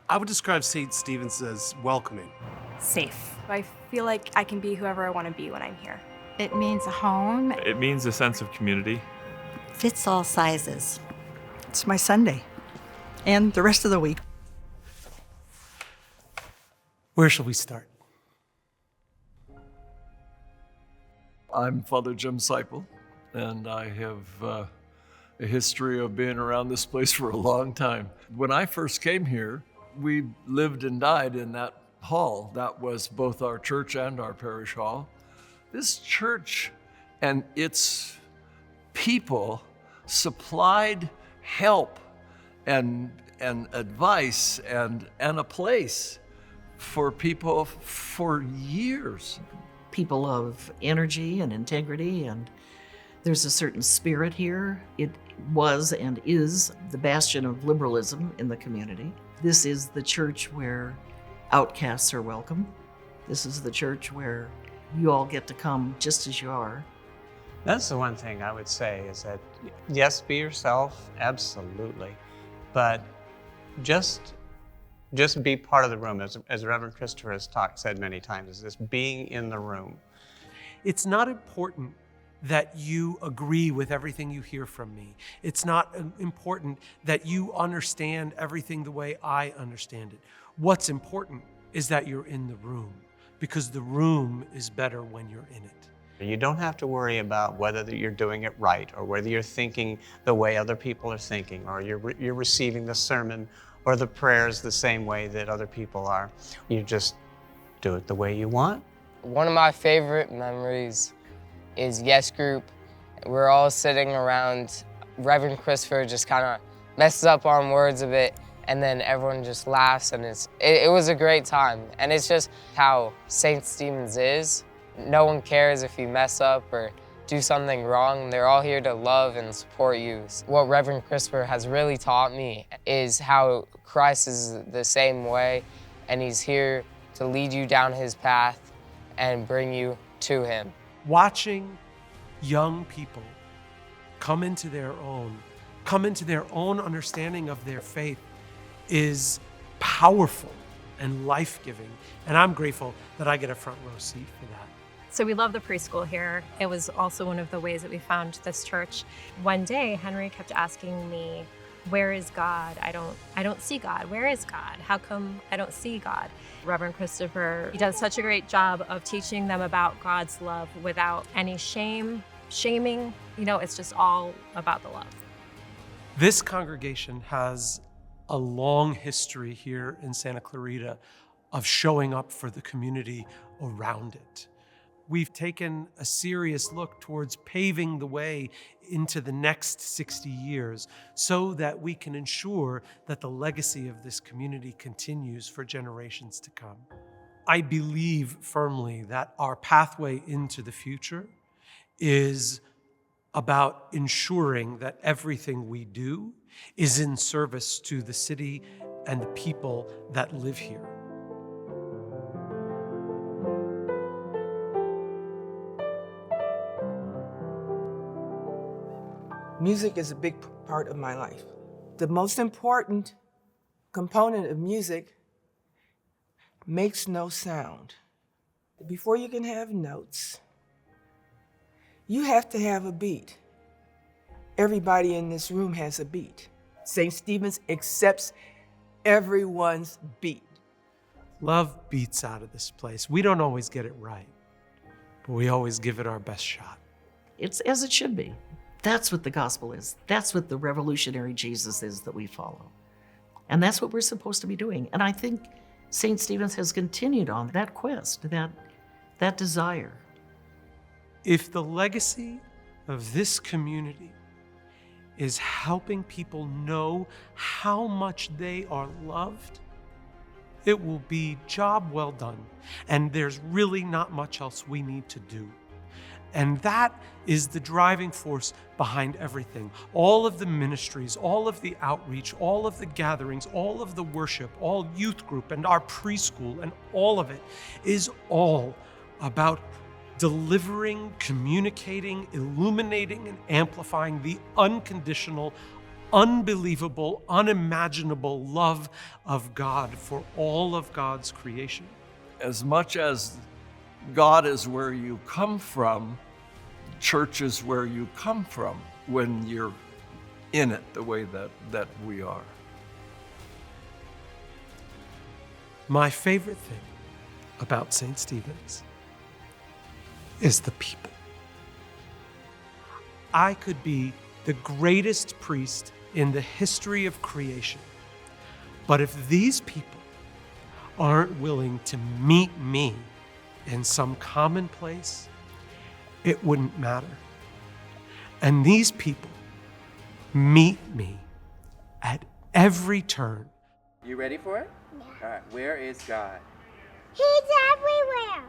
I would describe St. Stephen's as welcoming. Safe. I feel like I can be whoever I want to be when I'm here. It means a home. It means a sense of community. Fits all sizes. It's my Sunday and the rest of the week. Where shall we start? I'm Father Jim Seipel, and I have a history of being around this place for a long time. When I first came here, we lived and died in that hall. That was both our church and our parish hall. This church and its people supplied help and advice and a place for people for years. People of energy and integrity, and there's a certain spirit here. It was and is the bastion of liberalism in the community. This is the church where outcasts are welcome. This is the church where you all get to come just as you are. That's the one thing I would say is that, yes, be yourself, absolutely, but just be part of the room, as Reverend Christopher has said many times, is this being in the room. It's not important that you agree with everything you hear from me. It's not important that you understand everything the way I understand it. What's important is that you're in the room, because the room is better when you're in it. You don't have to worry about whether you're doing it right, or whether you're thinking the way other people are thinking, or you're receiving the sermon or the prayers the same way that other people are. You just do it the way you want. One of my favorite memories is Yes Group. We're all sitting around. Reverend Christopher just kind of messes up on words a bit, and then everyone just laughs, and it was a great time. And it's just how St. Stephen's is. No one cares if you mess up or do something wrong. They're all here to love and support you. What Reverend Christopher has really taught me is how Christ is the same way, and he's here to lead you down his path and bring you to him. Watching young people come into their own understanding of their faith is powerful and life-giving. And I'm grateful that I get a front row seat for that. So we love the preschool here. It was also one of the ways that we found this church. One day, Henry kept asking me, where is God? I don't see God. Where is God? How come I don't see God? Reverend Christopher, he does such a great job of teaching them about God's love without any shaming. It's just all about the love. This congregation has a long history here in Santa Clarita of showing up for the community around it. We've taken a serious look towards paving the way into the next 60 years so that we can ensure that the legacy of this community continues for generations to come. I believe firmly that our pathway into the future is about ensuring that everything we do is in service to the city and the people that live here. Music is a big part of my life. The most important component of music makes no sound. Before you can have notes, you have to have a beat. Everybody in this room has a beat. St. Stephen's accepts everyone's beat. Love beats out of this place. We don't always get it right, but we always give it our best shot. It's as it should be. That's what the gospel is. That's what the revolutionary Jesus is that we follow. And that's what we're supposed to be doing. And I think St. Stephen's has continued on that quest, that desire. If the legacy of this community is helping people know how much they are loved, it will be job well done. And there's really not much else we need to do. And that is the driving force behind everything. All of the ministries, all of the outreach, all of the gatherings, all of the worship, all youth group and our preschool, and all of it is all about delivering, communicating, illuminating, and amplifying the unconditional, unbelievable, unimaginable love of God for all of God's creation. As much as God is where you come from, church is where you come from when you're in it the way that we are. My favorite thing about St. Stephen's is the people. I could be the greatest priest in the history of creation, but if these people aren't willing to meet me in some common place, it wouldn't matter. And these people meet me at every turn. You ready for it? Yeah. All right, where is God? He's everywhere.